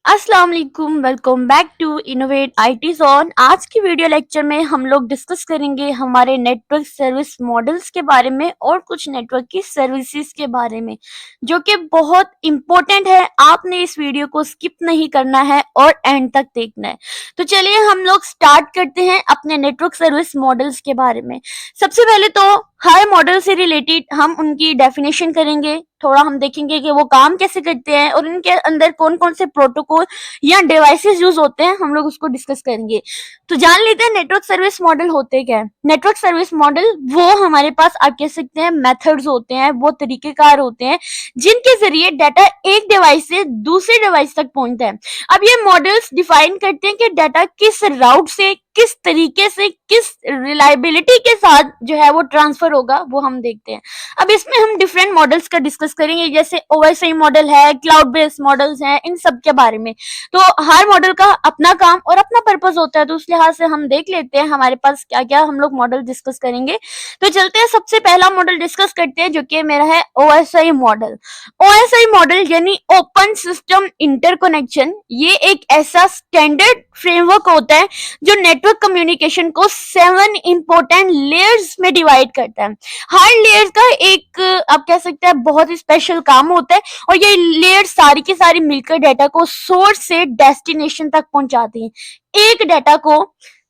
अस्सलाम वालेकुम, welcome back to innovate IT zone. आज की वीडियो लेक्चर में हम लोग डिस्कस करेंगे हमारे नेटवर्क सर्विस मॉडल्स के बारे में और कुछ नेटवर्क की सर्विसेज के बारे में, जो कि बहुत इंपॉर्टेंट है। आपने इस वीडियो को स्किप नहीं करना है और एंड तक देखना है। तो चलिए हम लोग स्टार्ट करते हैं अपने नेटवर्क सर्विस मॉडल्स के बारे में। सबसे पहले तो हर मॉडल से रिलेटेड हम उनकी डेफिनेशन करेंगे, थोड़ा हम देखेंगे कि वो काम कैसे करते हैं और इनके अंदर कौन कौन से प्रोटोकॉल या डिवाइसेस यूज होते हैं, हम लोग उसको डिस्कस करेंगे। तो जान लेते हैं नेटवर्क सर्विस मॉडल होते क्या है। नेटवर्क सर्विस मॉडल वो हमारे पास आप कह सकते हैं मेथड्स होते हैं, वो तरीकेकार होते हैं जिनके जरिए डाटा एक डिवाइस से दूसरे डिवाइस तक पहुंचता है। अब ये मॉडल्स डिफाइन करते हैं कि डाटा किस राउट से, किस तरीके से, किस रिलायबिलिटी के साथ जो है वो ट्रांसफर होगा, वो हम देखते हैं। अब इसमें हम डिफरेंट मॉडल्स का डिस्कस करेंगे, जैसे ओएसआई मॉडल है, क्लाउड बेस्ड मॉडल्स हैं, इन सब के बारे में। तो हर मॉडल का अपना काम और अपना पर्पस होता है, तो उस लिहाज से हम देख लेते हैं हमारे पास क्या क्या हम लोग मॉडल डिस्कस करेंगे। तो चलते हैं, सबसे पहला मॉडल डिस्कस करते हैं, जो कि मेरा है ओएसआई मॉडल। ओएसआई मॉडल यानी ओपन सिस्टम इंटरकनेक्शन, ये एक ऐसा स्टैंडर्ड फ्रेमवर्क होता है जो नेटवर्क कम्युनिकेशन को 7 इंपॉर्टेंट लेयर्स में डिवाइड करता है। हर लेयर का एक आप कह सकते हैं बहुत ही स्पेशल काम होता है, और ये लेयर सारी की सारी मिलकर डाटा को सोर्स से डेस्टिनेशन तक पहुंचाती है। एक डाटा को,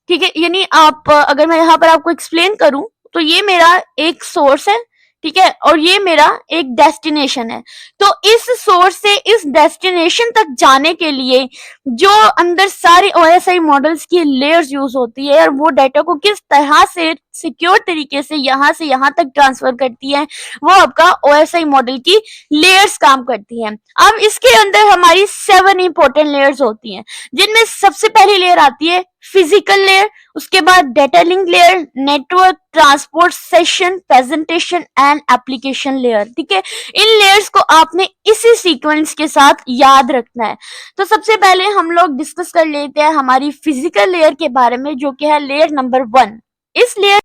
ठीक है, यानी आप अगर मैं यहाँ पर आपको एक्सप्लेन करूं तो ये मेरा एक सोर्स है, ठीक है, और ये मेरा एक डेस्टिनेशन है। तो इस सोर्स से इस डेस्टिनेशन तक जाने के लिए जो अंदर सारी ओएसआई मॉडल्स की लेयर्स यूज होती है और वो डाटा को किस तरह से सिक्योर तरीके से यहाँ तक ट्रांसफर करती है, वो आपका ओएसआई मॉडल की लेयर्स काम करती हैं। अब इसके अंदर हमारी 7 इंपॉर्टेंट लेयर्स होती हैं, जिनमें सबसे पहली लेयर आती है फिजिकल लेयर, उसके बाद data link layer, network, transport, session, presentation and application layer. ठीक है, इन लेयर्स को आपने इसी सीक्वेंस के साथ याद रखना है। तो सबसे पहले हम लोग डिस्कस कर लेते हैं हमारी फिजिकल लेयर के बारे में, जो कि है लेयर नंबर 1। इस layer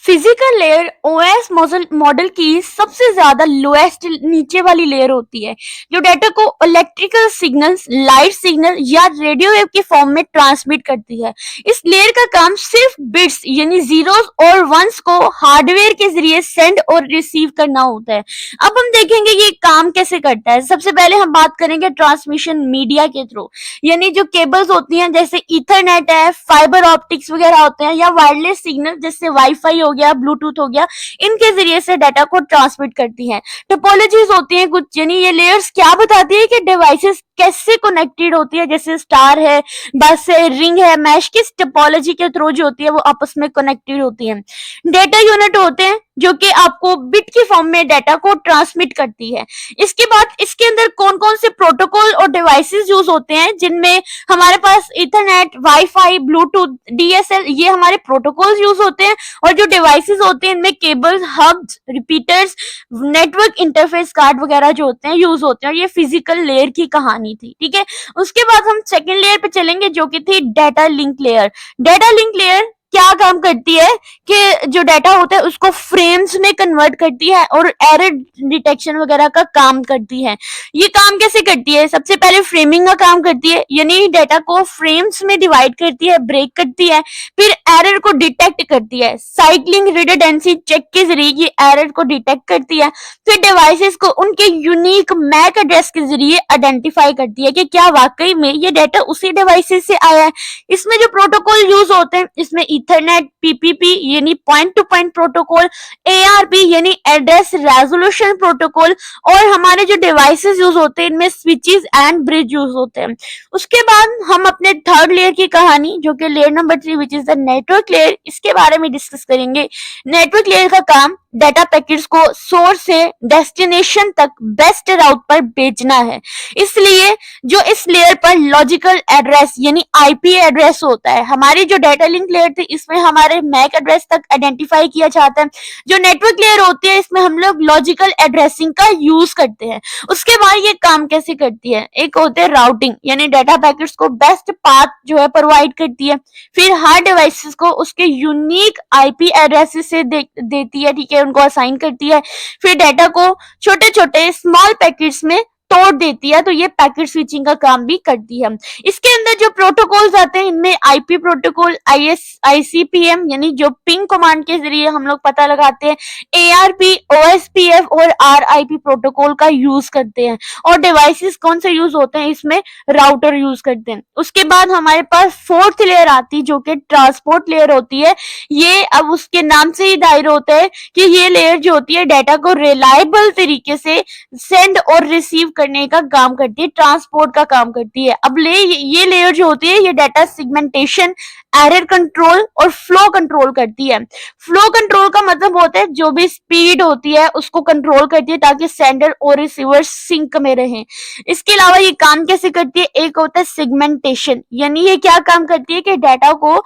physical layer OS model की सबसे ज्यादा लोएस्ट नीचे वाली लेयर होती है, जो डाटा को इलेक्ट्रिकल सिग्नल्स, लाइट सिग्नल या रेडियो वेव के फॉर्म में ट्रांसमिट करती है। इस लेयर का काम सिर्फ बिट्स यानी जीरोस और वंस को हार्डवेयर के जरिए सेंड और रिसीव करना होता है। अब हम देखेंगे ये काम कैसे करता है। सबसे पहले हम बात करेंगे ट्रांसमिशन मीडिया के थ्रू, यानी जो केबल्स होती हैं जैसे ईथरनेट है, फाइबर ऑप्टिक्स वगैरह होते हैं, या वायरलेस सिग्नल जैसे वाईफाई हो गया, ब्लूटूथ हो गया, इनके जरिए से डाटा को ट्रांसमिट करती हैं। टोपोलॉजीज होती हैं कुछ, यानी ये लेयर्स क्या बताती है कि डिवाइसेस कैसे कनेक्टेड होती है, जैसे स्टार है, बस है, रिंग है, मैश, किस टोपोलॉजी के थ्रू जो होती है वो आपस में कनेक्टेड होती है। डेटा यूनिट होते हैं जो कि आपको बिट की फॉर्म में डाटा को ट्रांसमिट करती है। इसके बाद इसके अंदर कौन कौन से प्रोटोकॉल और डिवाइसेस यूज होते हैं, जिनमें हमारे पास इथरनेट, वाईफाई, ब्लूटूथ, डीएसएल, ये हमारे प्रोटोकॉल्स यूज होते हैं। और जो डिवाइसेस होते हैं इनमें cables, hubs, repeaters, network interface card वगैरह जो होते हैं यूज होते हैं। ये फिजिकल लेयर की कहानी थी, ठीक है। उसके बाद हम सेकेंड लेयर पे चलेंगे, जो कि थी data link layer. Data link layer क्या काम करती है कि जो डाटा होता है उसको फ्रेम्स में कन्वर्ट करती है और एरर डिटेक्शन वगैरह का काम करती है। ये काम कैसे करती है? सबसे पहले फ्रेमिंग का काम करती है, यानी डाटा को फ्रेम्स में डिवाइड करती है, ब्रेक करती है, फिर एरर को डिटेक्ट करती है। साइक्लिंग रिडंडेंसी चेक के जरिए ये एरर को डिटेक्ट करती है, फिर डिवाइसेस को उनके यूनिक मैक एड्रेस के जरिए आइडेंटिफाई करती है कि क्या वाकई में ये डाटा उसी डिवाइसेस से आया है। इसमें जो प्रोटोकॉल यूज होते हैं, इसमें ईथरनेट, पीपीपी यानी point two point protocol, ARP यानी एड्रेस रेजोल्यूशन प्रोटोकॉल, और हमारे जो डिवाइसेस यूज होते हैं इनमें स्विचेस एंड ब्रिज यूज होते हैं। उसके बाद हम अपने थर्ड लेयर की कहानी, जो कि layer number 3 which is the network layer, इसके बारे में डिस्कस करेंगे। नेटवर्क लेयर का काम डाटा पैकेट्स को सोर्स से डेस्टिनेशन तक बेस्ट राउट पर भेजना है। इसलिए जो इस लेयर पर लॉजिकल एड्रेस यानी आईपी एड्रेस होता है, हमारी जो डाटा लिंक लेयर थी इसमें हमारे मैक एड्रेस तक आइडेंटिफाई किया जाता है। जो नेटवर्क लेयर होती है इसमें हम लोग लॉजिकल एड्रेसिंग का यूज करते हैं। उसके बाद ये काम कैसे करती है? एक होते है राउटिंग, यानी डाटा पैकेट्स को बेस्ट पाथ जो है प्रोवाइड करती है, फिर हर डिवाइसेस को उसके यूनिक आईपी एड्रेसेस से देती है, ठीक है, उनको असाइन करती है, फिर डाटा को छोटे छोटे स्मॉल पैकेट्स में तोड़ देती है, तो ये पैकेट स्विचिंग का काम भी करती है। इसके अंदर जो प्रोटोकॉल्स आते हैं इनमें आईपी प्रोटोकॉल, आईसीपीएम यानी जो पिंग कमांड के जरिए हम लोग पता लगाते हैं, एआरपी, ओएसपीएफ और आरआईपी प्रोटोकॉल का यूज करते हैं। और डिवाइसेस कौन से यूज होते हैं इसमें, राउटर यूज करते हैं। उसके बाद हमारे पास फोर्थ लेयर आती है जो कि ट्रांसपोर्ट लेयर होती है। ये अब उसके नाम से ही जाहिर होता है कि ये लेयर जो होती है डाटा को रिलायबल तरीके से सेंड और रिसीव करने का काम करती है, ट्रांसपोर्ट का काम करती है। अब ये लेयर जो होती है ये डाटा सेगमेंटेशन, एरर कंट्रोल और फ्लो कंट्रोल करती है। फ्लो कंट्रोल का मतलब होता है जो भी स्पीड होती है उसको कंट्रोल करती है ताकि सेंडर और रिसीवर सिंक में रहें। इसके अलावा ये काम कैसे करती है, एक होता है सेगमेंटेशन, यानी ये क्या काम करती है कि डाटा को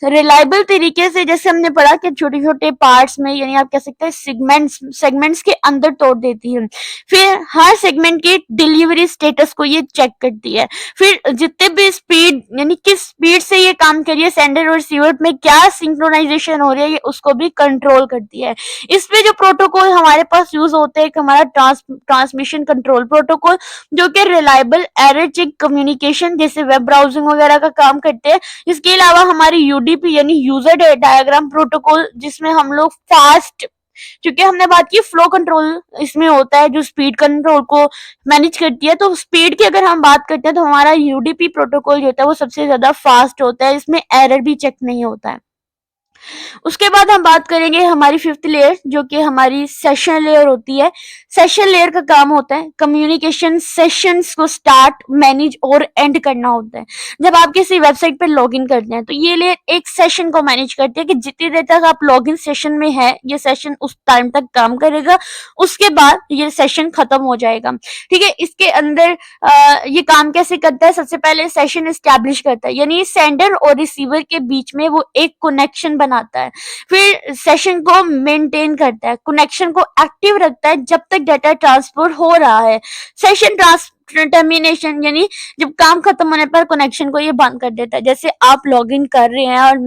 रिलायबल तरीके से, जैसे हमने पढ़ा कि छोटे छोटे पार्ट्स में, यानी आप कह सकते हैं सेगमेंट्स के अंदर तोड़ देती है। फिर हर सेगमेंट के डिलीवरी स्टेटस को ये चेक करती है। फिर जितने भी स्पीड, यानी किस स्पीड से ये काम कर रही है, सेंडर और रिसीवर में क्या सिंक्रोनाइजेशन हो रही है, ये उसको भी कंट्रोल करती है। इसमें जो प्रोटोकॉल हमारे पास यूज होते हैं, एक हमारा ट्रांसमिशन कंट्रोल प्रोटोकॉल जो कि रिलायबल एरर चेक कम्युनिकेशन जैसे वेब ब्राउजिंग वगैरह का काम करते हैं। इसके अलावा हमारी यूडीपी यानी यूजर डायग्राम प्रोटोकॉल, जिसमें हम लोग फास्ट, क्योंकि हमने बात की फ्लो कंट्रोल इसमें होता है जो स्पीड कंट्रोल को मैनेज करती है, तो स्पीड की अगर हम बात करते हैं तो हमारा यूडीपी प्रोटोकॉल जो होता है वो सबसे ज्यादा फास्ट होता है, इसमें एरर भी चेक नहीं होता है। उसके बाद हम बात करेंगे हमारी फिफ्थ लेयर जो कि हमारी सेशन लेयर होती है। सेशन लेयर का काम होता है कम्युनिकेशन सेशंस को स्टार्ट, मैनेज और एंड करना होता है। जब आप किसी वेबसाइट पर लॉगिन करते हैं तो ये लेयर एक सेशन को मैनेज करती है कि जितनी देर तक आप लॉगिन सेशन में है ये सेशन उस टाइम तक काम करेगा, उसके बाद ये सेशन खत्म हो जाएगा। ठीक है, इसके अंदर ये काम कैसे करता है, सबसे पहले सेशन एस्टैब्लिश करता है, यानी सेंडर और रिसीवर के बीच में वो एक कनेक्शन बनाता है। फिर सेशन को मेंटेन करता है, कनेक्शन को एक्टिव रखता है जब तक डाटा ट्रांसफर हो रहा है। सेशन टर्मिनेशन यानी जब काम खत्म होने पर कनेक्शन को ये बंद कर देता है। जैसे आप लॉगिन कर रहे हैं और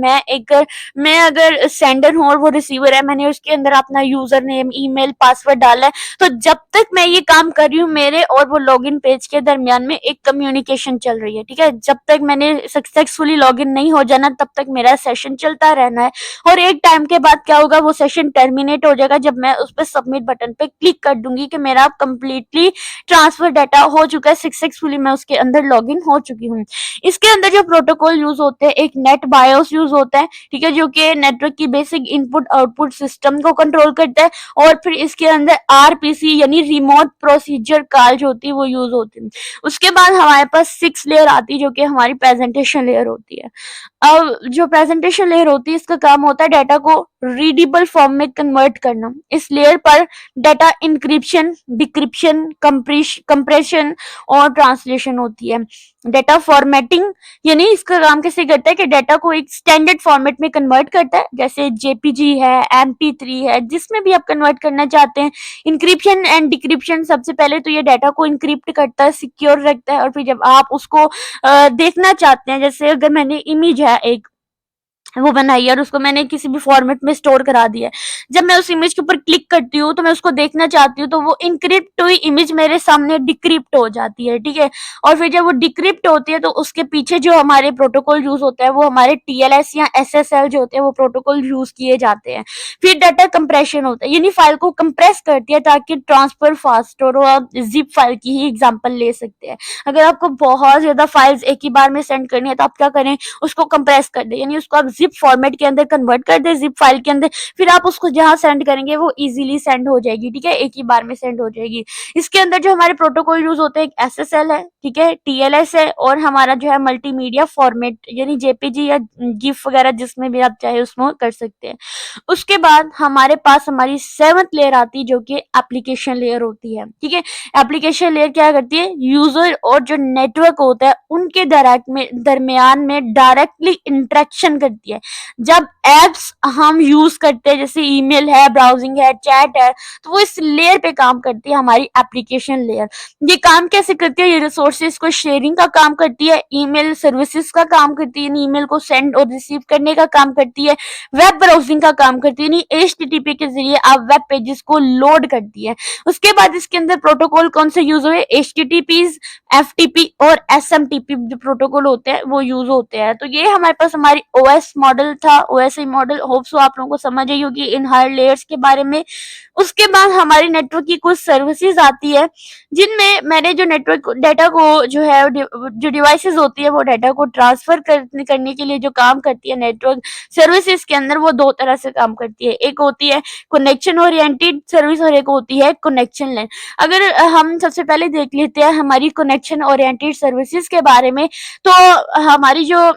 मैं अगर सेंडर हूं और वो रिसीवर है, मैंने उसके अंदर अपना यूजर नेम, ईमेल, पासवर्ड डाला है, तो जब तक मैं ये काम कर रही हूँ मेरे और वो लॉगिन पेज के दरमियान में एक कम्युनिकेशन चल रही है। ठीक है, जब तक मैंने सक्सेसफुली लॉगिन नहीं हो जाना तब तक मेरा सेशन चलता रहना है, और एक टाइम के बाद क्या होगा, वो सेशन टर्मिनेट हो जाएगा जब मैं उस पर सबमिट बटन पे क्लिक कर दूंगी कि मेरा कंप्लीटली ट्रांसफर डाटा हो चुका है, सक्सेसफुली मैं उसके अंदर लॉगिन हो चुकी हूँ। इसके अंदर जो प्रोटोकॉल यूज होते हैं, एक नेट बायोस यूज होता है, ठीक है, जो कि नेटवर्क की बेसिक इनपुट आउटपुट सिस्टम को कंट्रोल करता है। और फिर इसके अंदर आरपीसी यानी रिमोट प्रोसीजर कॉल जो होती है वो यूज होती है। उसके बाद हमारे पास 6 लेयर आती है जो कि हमारी प्रेजेंटेशन लेयर होती है। अब जो प्रेजेंटेशन लेयर होती है इसका काम होता है डाटा को रीडेबल फॉर्म में कन्वर्ट करना। इस लेयर पर डाटा इंक्रिप्शन, डिक्रिप्शन, कंप्रेशन और ट्रांसलेशन होती है। डाटा फॉर्मेटिंग यानी इसका काम कैसे करता है कि डाटा को एक स्टैंडर्ड फॉर्मेट में कन्वर्ट करता है, जैसे जेपीजी है, एमपी3 है, जिसमें भी आप कन्वर्ट करना चाहते हैं। इंक्रिप्शन एंड डिक्रिप्शन, सबसे पहले तो ये डाटा को इंक्रिप्ट करता है, सिक्योर रखता है, और फिर जब आप उसको देखना चाहते हैं, जैसे अगर मैंने इमेज है एक वो बनाई है और उसको मैंने किसी भी फॉर्मेट में स्टोर करा दिया है, जब मैं उस इमेज के ऊपर क्लिक करती हूँ तो मैं उसको देखना चाहती हूँ तो वो इनक्रिप्ट हुई इमेज मेरे सामने डिक्रिप्ट हो जाती है। ठीक है, और फिर जब वो डिक्रिप्ट होती है तो उसके पीछे जो हमारे प्रोटोकॉल यूज होता है वो हमारे टीएलएस या एसएसएल जो होते हैं वो प्रोटोकॉल यूज किए जाते हैं। फिर डाटा कंप्रेशन होता है, यानी फाइल को कंप्रेस करती है ताकि ट्रांसफर फास्ट हो। आप जिप फाइल की ही एग्जाम्पल ले सकते हैं। अगर आपको बहुत ज्यादा फाइल्स एक ही बार में सेंड करनी है तो आप क्या करें, उसको कंप्रेस कर दे, यानी उसको आप जिप फॉर्मेट के अंदर कन्वर्ट कर दे, जिप फाइल के अंदर, फिर आप उसको जहां सेंड करेंगे वो इजीली सेंड हो जाएगी। ठीक है, एक ही बार में सेंड हो जाएगी। इसके अंदर जो हमारे प्रोटोकॉल यूज होते हैं, एक एसएसएल है, ठीक है, टीएलएस है, और हमारा जो है मल्टीमीडिया फॉर्मेट यानी जेपीजी या गिफ वगैरह जिसमें भी आप चाहे उसमें कर सकते हैं। उसके बाद हमारे पास हमारी 7th लेयर आती है जो कि एप्लीकेशन लेयर होती है। ठीक है, एप्लीकेशन लेयर क्या करती है, यूजर और जो नेटवर्क होता है उनके दरमियान में डायरेक्टली इंटरेक्शन करती है। जब एप्स हम यूज करते हैं जैसे ईमेल है, ब्राउजिंग है, चैट है, तो वो इस लेयर पे काम करती है, हमारी एप्लीकेशन लेयर। ये काम कैसे करती है? ये रिसोर्सेज को शेयरिंग का काम करती है, ईमेल सर्विसेज का काम करती है, ईमेल को सेंड और रिसीव करने का काम करती है, वेब ब्राउजिंग का काम करती है, HTTP के जरिए आप वेब पेजेस को लोड करती है। उसके बाद इसके अंदर प्रोटोकॉल कौन से यूज हुए? HTTP, FTP और SMTP जो प्रोटोकॉल होते हैं वो यूज होते हैं। तो ये हमारे पास हमारी OS मॉडल था, OSI मॉडल। होप सो आप लोगों को समझ आई होगी इन हायर लेयर्स के बारे में। उसके बाद हमारी नेटवर्क की कुछ सर्विसेज आती है जिनमें मैंने जो नेटवर्क डाटा को जो है जो डिवाइसेस होती है वो डाटा को ट्रांसफर करने के लिए जो काम करती है नेटवर्क सर्विसेज के अंदर, वो दो तरह से काम करती है। एक होती है कनेक्शन ओरिएंटेड सर्विस और एक होती है कनेक्शन लेन। अगर हम सबसे पहले देख लेते हैं हमारी कनेक्शन ओरिएंटेड सर्विसेज के बारे में, तो हमारी जो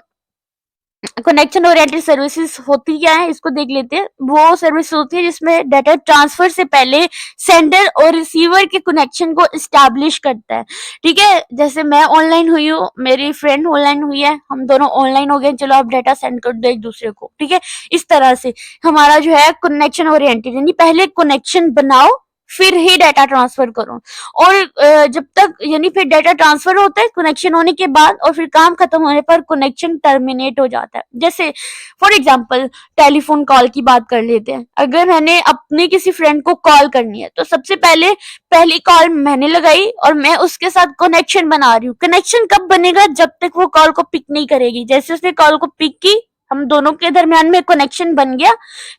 कनेक्शन ओरिएंटेड सर्विसेज होती क्या है इसको देख लेते हैं। वो सर्विस होती है जिसमें डाटा ट्रांसफर से पहले सेंडर और रिसीवर के कनेक्शन को इस्टेब्लिश करता है। ठीक है, जैसे मैं ऑनलाइन हुई हूँ, मेरी फ्रेंड ऑनलाइन हुई है, हम दोनों ऑनलाइन हो गए, चलो आप डाटा सेंड कर दो एक दूसरे को। ठीक है, इस तरह से हमारा जो है कनेक्शन ओरिएंटेड, यानी पहले कनेक्शन बनाओ फिर ही डाटा ट्रांसफर करो। और जब तक यानी फिर डाटा ट्रांसफर होता है कनेक्शन होने के बाद, और फिर काम खत्म होने पर कनेक्शन टर्मिनेट हो जाता है। जैसे फॉर एग्जांपल टेलीफोन कॉल की बात कर लेते हैं। अगर मैंने अपने किसी फ्रेंड को कॉल करनी है तो सबसे पहले पहली कॉल मैंने लगाई और मैं उसके साथ कनेक्शन बना रही हूँ। कनेक्शन कब बनेगा? जब तक वो कॉल को पिक नहीं करेगी। जैसे उसने कॉल को पिक की, हम दोनों के दरमियान में कनेक्शन बन गया।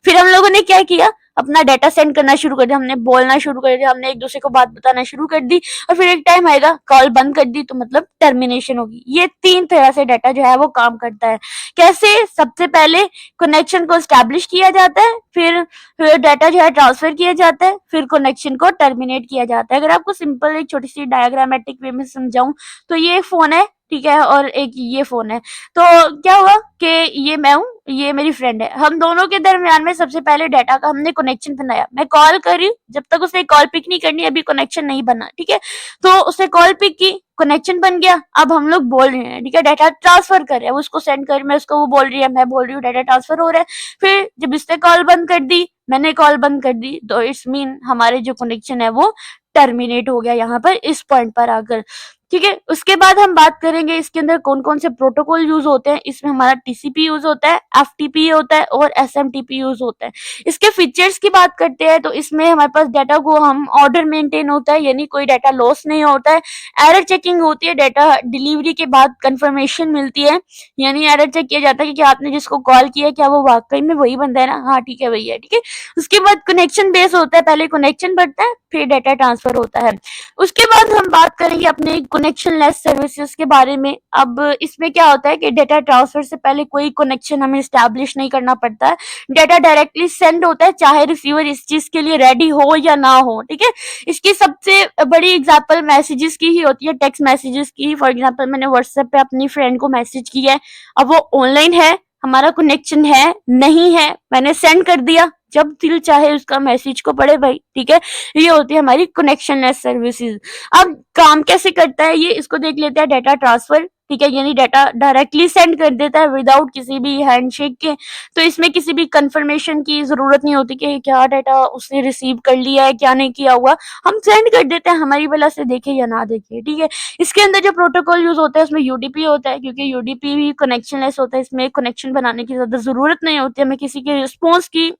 फिर हम लोगों ने क्या किया? अपना डाटा सेंड करना शुरू कर दिया, हमने बोलना शुरू कर दिया, हमने एक दूसरे को बात बताना शुरू कर दी, और फिर एक टाइम आएगा कॉल बंद कर दी तो मतलब टर्मिनेशन होगी। ये तीन तरह से डाटा जो है वो काम करता है। कैसे? सबसे पहले कनेक्शन को स्टैब्लिश किया जाता है, फिर डाटा जो है ट्रांसफर किया जाता है, फिर कनेक्शन को टर्मिनेट किया जाता है। अगर आपको सिंपल एक छोटी सी डायग्रामेटिक वे में समझाऊं तो ये फोन है, ठीक है, और एक ये फोन है। तो क्या हुआ कि ये मैं हूँ, ये मेरी फ्रेंड है, हम दोनों के दरमियान में सबसे पहले डाटा का हमने कनेक्शन बनाया। मैं कॉल कर रही हूँ, जब तक उसने कॉल पिक नहीं करनी अभी कनेक्शन नहीं बना। ठीक है, तो उसने कॉल पिक की, कनेक्शन बन गया, अब हम लोग बोल रहे हैं। ठीक है, डाटा ट्रांसफर कर रहे हैं, उसको सेंड कर, मैं उसको, वो बोल रही है, मैं बोल रही हूँ, डाटा ट्रांसफर हो रहा है। फिर जब इसने कॉल बंद कर दी, मैंने कॉल बंद कर दी, तो इट्स मीन हमारे जो कनेक्शन है वो टर्मिनेट हो गया यहाँ पर इस पॉइंट पर आकर। ठीक है, उसके बाद हम बात करेंगे इसके अंदर कौन कौन से प्रोटोकॉल यूज होते हैं। इसमें हमारा TCP यूज होता है, FTP होता है और SMTP यूज होता है। इसके फीचर्स की बात करते हैं तो इसमें हमारे पास डाटा को हम ऑर्डर मेंटेन होता है, यानी कोई डाटा लॉस नहीं होता है। एरर चेकिंग होती है, डाटा डिलीवरी के बाद कंफर्मेशन मिलती है, यानी एरर चेक किया जाता है कि क्या आपने जिसको कॉल किया क्या वो वाकई में वही बंदा है ना? हाँ ठीक है वही है। ठीक है, उसके बाद कनेक्शन बेस होता है, पहले कनेक्शन बढ़ता है फिर डाटा ट्रांसफर होता है। उसके बाद हम बात करेंगे अपने कनेक्शन लेस सर्विसेज के बारे में। अब इसमें क्या होता है कि डाटा ट्रांसफर से पहले कोई कनेक्शन हमें स्टैब्लिश नहीं करना पड़ता है, डाटा डायरेक्टली सेंड होता है चाहे रिसीवर इस चीज के लिए रेडी हो या ना हो। ठीक है, इसकी सबसे बड़ी एग्जांपल मैसेजेस की ही होती है, टेक्स्ट मैसेजेस की। फॉर एग्जांपल मैंने व्हाट्सएप पे अपनी फ्रेंड को मैसेज किया है, अब वो ऑनलाइन है, हमारा कनेक्शन है नहीं है, मैंने सेंड कर दिया, जब दिल चाहे उसका मैसेज को पढ़े भाई। ठीक है, ये होती है हमारी कनेक्शन लेस सर्विसेज। अब काम कैसे करता है ये, इसको देख लेते हैं। डाटा ट्रांसफर, ठीक है, यानी डाटा डायरेक्टली सेंड कर देता है विदाउट किसी भी हैंडशेक के। तो इसमें किसी भी कंफर्मेशन की जरूरत नहीं होती कि क्या डाटा उसने रिसीव कर लिया है क्या नहीं किया हुआ, हम सेंड कर देते हैं, हमारी भला से देखे या ना देखे। ठीक है, इसके अंदर जो प्रोटोकॉल यूज होता है उसमें UDP होता है, क्योंकि UDP भी कनेक्शन लेस होता है, इसमें कनेक्शन बनाने की ज्यादा जरूरत नहीं होती, हमें किसी के रिस्पॉन्स की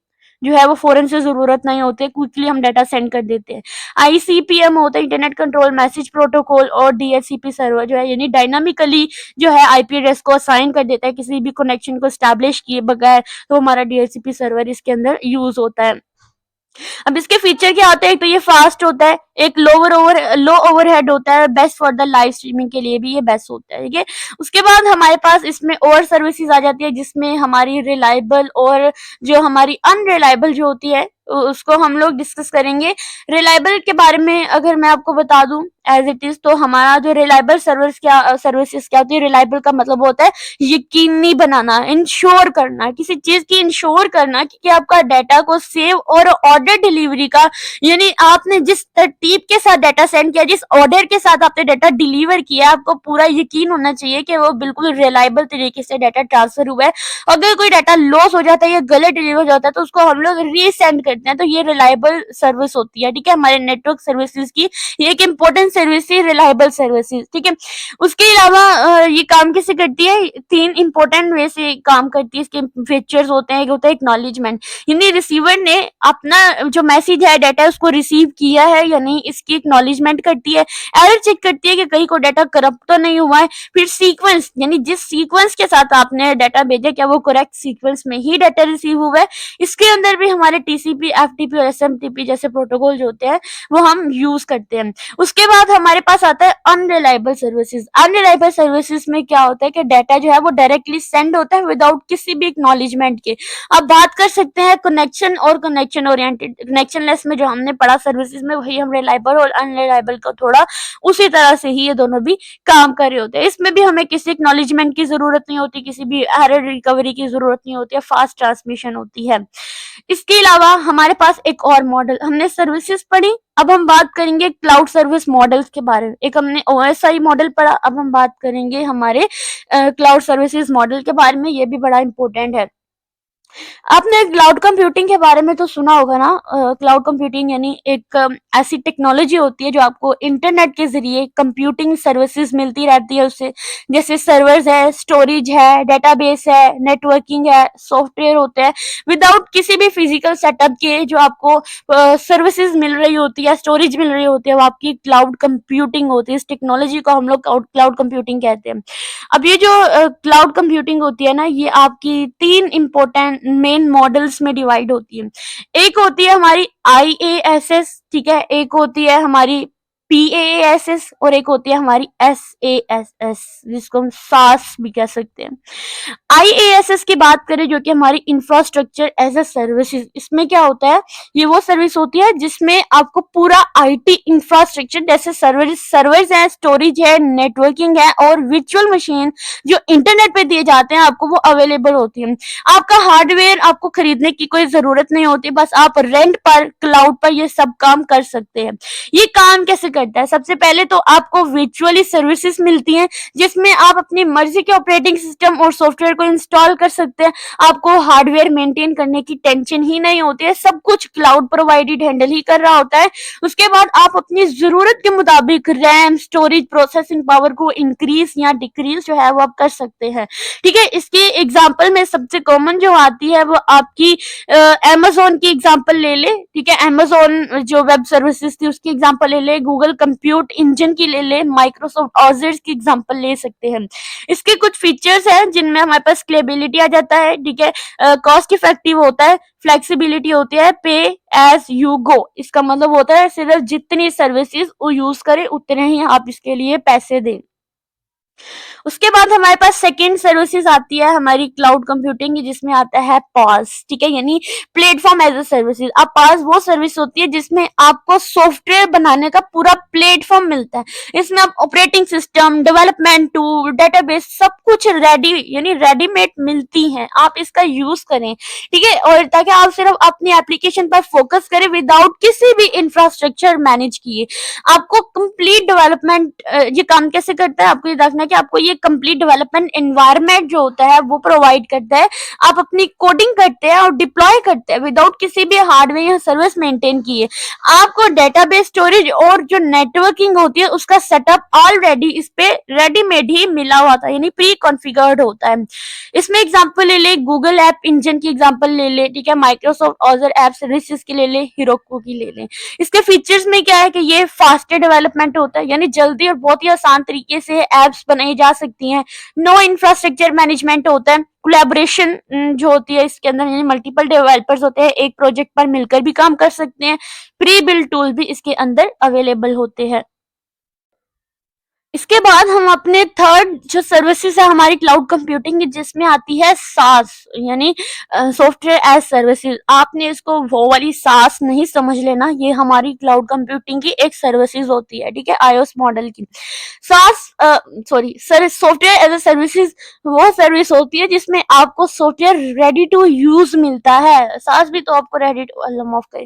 जो है वो फौरन से जरूरत नहीं होती है, क्विकली हम डाटा सेंड कर देते हैं। ICPM होता है, इंटरनेट कंट्रोल मैसेज प्रोटोकॉल, और DHCP सर्वर जो है यानी डायनामिकली जो है IP एड्रेस को असाइन कर देता है किसी भी कनेक्शन को स्टैब्लिश किए बगैर, तो हमारा DHCP सर्वर इसके अंदर यूज होता है। अब इसके फीचर क्या होते हैं? एक तो ये फास्ट होता है, एक लो ओवरहेड होता है, best for the live streaming के लिए भी ये बेस्ट होता है। ठीक है, उसके बाद हमारे पास इसमें और सर्विसेज आ जाती है जिसमें हमारी रिलायबल और जो हमारी अनरिलायबल जो होती है उसको हम लोग डिस्कस करेंगे। रिलायबल के बारे में अगर मैं आपको बता दूँ एज़ इट इज़, तो हमारा जो रिलायबल सर्विसेज़ क्या होती है? रिलायबल का मतलब होता है यकीनी बनाना, इंश्योर करना, किसी चीज़ की इंश्योर करना कि आपका डाटा को सेव और ऑर्डर डिलीवरी का, यानी आपने जिस तरतीब के साथ डाटा सेंड किया, जिस ऑर्डर के साथ आपने डाटा डिलीवर किया, आपको पूरा यकीन होना चाहिए कि वो बिल्कुल रिलायबल तरीके से डाटा ट्रांसफर हुआ है। अगर कोई डाटा लॉस हो जाता है या गलत डिलीवर हो जाता है तो उसको हम लोग रीसेंड करते हैं, तो ये रिलायबल सर्विस होती है, ठीक है, हमारे नेटवर्क सर्विसेज की ये एक इम्पोर्टेंट सर्विस है रिलायबल सर्विसेज, ठीक है। उसके अलावा ये काम कैसे करती है? 3 इम्पोर्टेंट वे से काम करती है, इसके फीचर्स होते हैं। एक होता है एक्नॉलेजमेंट, यानी रिसीवर ने अपना जो मैसेज है, डाटा है, उसको रिसीव किया है या नहीं, इसकी एक्नॉलेजमेंट करती है। एरर चेक करती है कि कहीं कोई डाटा करप्ट तो नहीं हुआ है। फिर सीक्वेंस, यानी जिस सीक्वेंस के साथ आपने डाटा भेजा क्या वो करेक्ट सीक्वेंस में ही डाटा रिसीव हुआ है। इसके अंदर भी हमारे टीसीपी, एफटीपी और एसएमटीपी जैसे प्रोटोकॉल जो होते हैं वो हम यूज करते हैं। उसके बाद हमारे पास आता है अनरिलायबल सर्विसेज। अनरिलायबल सर्विसेज में क्या होता है कि डाटा जो है वो डायरेक्टली सेंड होता है विदाउट किसी भी एक्नॉलेजमेंट के। अब बात कर सकते हैं कनेक्शन और कनेक्शन ओरिएंटेड, कनेक्शनलेस में जो हमने पढ़ा सर्विसेज में, वही हम रिलायबल और अनरिलायबल का थोड़ा उसी तरह से ही ये दोनों भी काम कर रहे होते हैं। इसमें भी हमें किसी एक्नॉलेजमेंट की जरूरत नहीं होती, किसी भी एरर रिकवरी की जरूरत नहीं होती है, फास्ट ट्रांसमिशन होती है। इसके अलावा हमारे पास एक और मॉडल, हमने सर्विसेज पढ़ी, अब हम बात करेंगे क्लाउड सर्विस मॉडल्स के बारे में। एक हमने ओएसआई मॉडल पढ़ा, अब हम बात करेंगे हमारे क्लाउड सर्विसेज मॉडल के बारे में, ये भी बड़ा इंपॉर्टेंट है। आपने क्लाउड कंप्यूटिंग के बारे में तो सुना होगा ना। क्लाउड कंप्यूटिंग यानी एक ऐसी टेक्नोलॉजी होती है जो आपको इंटरनेट के जरिए कंप्यूटिंग सर्विसेज मिलती रहती है उससे, जैसे सर्वर्स है, स्टोरेज है, डेटाबेस है, नेटवर्किंग है, सॉफ्टवेयर होते हैं, विदाउट किसी भी फिजिकल सेटअप के जो आपको सर्विसेज मिल रही होती है, स्टोरेज मिल रही होती है, वो आपकी क्लाउड कंप्यूटिंग होती है। इस टेक्नोलॉजी को हम लोग क्लाउड कंप्यूटिंग कहते हैं। अब ये जो क्लाउड कंप्यूटिंग होती है ना, ये आपकी 3 इम्पोर्टेंट मेन मॉडल्स में डिवाइड होती है। एक होती है हमारी IaaS, ठीक है, एक होती है हमारी PaaS और एक होती है हमारी SaaS, जिसको हम सास भी कह सकते हैं। IaaS की बात करें जो कि हमारी इंफ्रास्ट्रक्चर एज अ सर्विसेज, इसमें क्या होता है, ये वो सर्विस होती है जिसमें आपको पूरा आईटी इंफ्रास्ट्रक्चर जैसे सर्वर्स है, स्टोरेज है, नेटवर्किंग है और वर्चुअल मशीन जो इंटरनेट पे दिए जाते हैं आपको वो अवेलेबल होती है। आपका हार्डवेयर आपको खरीदने की कोई जरूरत नहीं होती, बस आप रेंट पर, क्लाउड पर ये सब काम कर सकते हैं। ये काम कैसे करता है? सबसे पहले तो आपको वर्चुअली सर्विसेज मिलती हैं जिसमें आप अपनी मर्जी के ऑपरेटिंग सिस्टम और सॉफ्टवेयर को इंस्टॉल कर सकते हैं। आपको हार्डवेयर मेंटेन करने की टेंशन ही नहीं होती है, सब कुछ क्लाउड प्रोवाइडेड हैंडल ही कर रहा होता है। उसके बाद आप अपनी जरूरत के मुताबिक रैम, स्टोरेज, प्रोसेसिंग पावर को इंक्रीज या डिक्रीज जो है वो आप कर सकते हैं, ठीक है। इसके एग्जाम्पल में सबसे कॉमन जो आती है वो आपकी अमेजोन की एग्जाम्पल ले ले, ठीक है, अमेजोन जो वेब सर्विसेज थी उसकी एग्जाम्पल ले ले, गूगल कंप्यूट इंजन की ले ले, माइक्रोसॉफ्ट ऑजर की एग्जाम्पल ले सकते हैं। इसके कुछ फीचर्स हैं जिनमें हमारे पास स्केलेबिलिटी आ जाता है, ठीक है, कॉस्ट इफेक्टिव होता है, फ्लेक्सिबिलिटी होती है, पे एज यू गो, इसका मतलब होता है सिर्फ जितनी सर्विसेज वो यूज करे उतने ही आप इसके लिए पैसे दें। उसके बाद हमारे पास सेकेंड सर्विसेज आती है हमारी क्लाउड कंप्यूटिंग की, जिसमें आता है पास, ठीक है, यानी प्लेटफॉर्म एज अ सर्विसेज। अब पास वो सर्विस होती है जिसमें आपको सॉफ्टवेयर बनाने का पूरा प्लेटफॉर्म मिलता है। इसमें आप operating system, development tool, database सब कुछ रेडी यानी रेडीमेड मिलती हैं, आप इसका यूज करें, ठीक है, और ताकि आप सिर्फ अपनी एप्लीकेशन पर फोकस करें विदाउट किसी भी इंफ्रास्ट्रक्चर मैनेज किए। आपको कंप्लीट डेवलपमेंट ये काम कैसे करता है, आपको ये देखना है कि आपको ये कंप्लीट डेवलपमेंट एनवायरनमेंट जो होता है वो प्रोवाइड करता है। आप अपनी कोडिंग करते हैं और डिप्लॉय करते हैं विदाउट किसी भी हार्डवेयर या सर्विस मेंटेन किए। आपको डेटाबेस, स्टोरेज और जो नेटवर्किंग होती है उसका सेटअप ऑलरेडी इस पे रेडीमेड ही मिला हुआ था, यानी प्री कॉन्फ़िगर्ड होता है। इसमें एग्जांपल ले ले, गूगल ऐप इंजन की एग्जांपल ले ले, ठीक है, माइक्रोसॉफ्ट ऑजर ऐप सर्विसेज की ले ले, हिरोको की ले ले। इसके फीचर्स में क्या है कि ये फास्टर डेवलपमेंट होता है, यानी जल्दी और बहुत ही आसान तरीके से एप्स बनाई जा सकती हैं। नो इंफ्रास्ट्रक्चर मैनेजमेंट होता है। कोलैबोरेशन जो होती है इसके अंदर, यानी मल्टीपल डेवलपर्स होते हैं, एक प्रोजेक्ट पर मिलकर भी काम कर सकते हैं। प्री बिल्ड टूल भी इसके अंदर अवेलेबल होते हैं। इसके बाद हम अपने थर्ड जो सर्विसेज है हमारी क्लाउड कंप्यूटिंग की, जिसमें आती है सास यानी सॉफ्टवेयर एज सर्विसेज। आपने इसको वो वाली सास नहीं समझ लेना, ये हमारी क्लाउड कंप्यूटिंग की एक सर्विसेज होती है, ठीक है, आईओएस मॉडल की। SaaS sorry sir software as a services वो सर्विस होती है जिसमें आपको सॉफ्टवेयर रेडी टू यूज मिलता है। सास भी तो आपको रेडी टू अल्लाह माफ करे,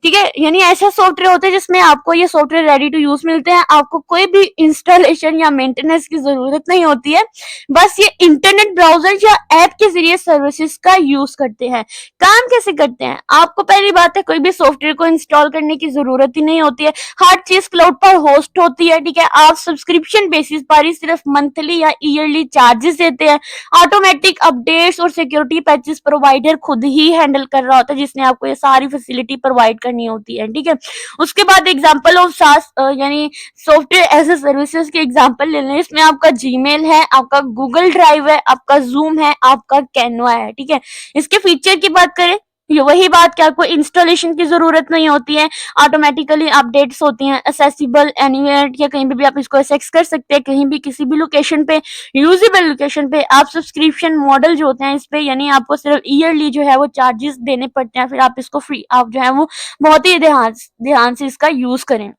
ठीक है, यानी ऐसे सॉफ्टवेयर होते हैं जिसमें आपको ये सॉफ्टवेयर रेडी टू यूज मिलते हैं, आपको कोई भी इंस्टॉलेशन या मेंटेनेंस की जरूरत नहीं होती है, बस ये इंटरनेट ब्राउजर या ऐप के जरिए सर्विसेज का यूज करते हैं। काम कैसे करते हैं? आपको पहली बात है कोई भी सॉफ्टवेयर को इंस्टॉल करने की जरूरत ही नहीं होती है, हर चीज क्लाउड पर होस्ट होती है, ठीक है, आप सब्सक्रिप्शन बेसिस पर ही सिर्फ मंथली या ईयरली चार्जेस देते हैं, ऑटोमेटिक अपडेट्स और सिक्योरिटी पैचेस प्रोवाइडर खुद ही हैंडल कर रहा होता है, जिसने आपको ये सारी फैसिलिटी प्रोवाइड करनी होती है, ठीक है। उसके बाद एग्जांपल ऑफ सास यानी सॉफ्टवेयर एज ए सर्विसेज के एग्जांपल ले लें, इसमें आपका जीमेल है, आपका गूगल ड्राइव है, आपका जूम है, आपका कैनवा है, ठीक है। इसके फीचर की बात करें, ये वही बात कि आपको इंस्टॉलेशन की जरूरत नहीं होती है, ऑटोमेटिकली अपडेट्स होती हैं, एक्सेसिबल एनीवेयर या कहीं पे भी आप इसको एक्सेस कर सकते हैं, कहीं भी किसी भी लोकेशन पे, यूजेबल लोकेशन पे। आप सब्सक्रिप्शन मॉडल जो होते हैं इस पे, यानी आपको सिर्फ ईयरली जो है वो चार्जेस देने पड़ते हैं, फिर आप इसको फ्री आप जो है वो बहुत ही ध्यान से इसका यूज करें।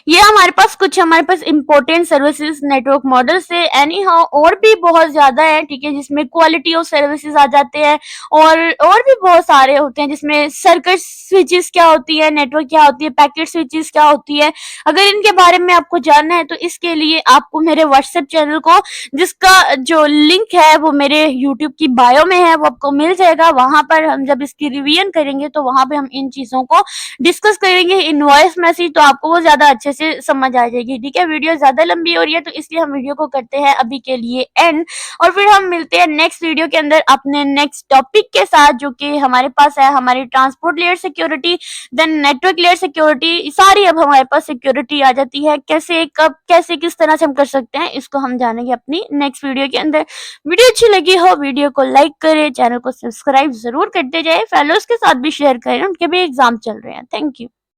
ये हमारे पास इंपॉर्टेंट सर्विसेज नेटवर्क मॉडल से एनी हाउ और भी बहुत ज्यादा है, ठीक है, जिसमें क्वालिटी ऑफ सर्विसेज आ जाते हैं और भी बहुत सारे होते हैं, जिसमें सर्किट स्विचेस क्या होती है, नेटवर्क क्या होती है, पैकेट स्विचेस क्या होती है। अगर इनके बारे में आपको जानना है तो इसके लिए आपको मेरे व्हाट्सएप चैनल को, जिसका जो लिंक है वो मेरे यूट्यूब की बायो में है, वो आपको मिल जाएगा। वहां पर हम जब इसकी रिवीजन करेंगे तो वहां पे हम इन चीजों को डिस्कस करेंगे इन वॉइस मैसेज, तो आपको वो ज्यादा अच्छे से समझ आ जाएगी, ठीक है। वीडियो ज्यादा लंबी हो रही है तो इसलिए हम वीडियो को करते हैं अभी के लिए एंड, और फिर हम मिलते हैं नेक्स्ट वीडियो के अंदर अपने नेक्स्ट टॉपिक के साथ, जो कि हमारे पास है हमारी transport layer security, then network layer security. सारी अब हमारे पास सिक्योरिटी आ जाती है, कैसे कब कैसे किस तरह से हम कर सकते हैं, इसको हम जानेंगे अपनी नेक्स्ट वीडियो के अंदर। वीडियो अच्छी लगी हो वीडियो को लाइक करें, चैनल को सब्सक्राइब जरूर करते जाए, फेलोज के साथ भी शेयर करें, उनके भी एग्जाम चल रहे हैं। Thank you.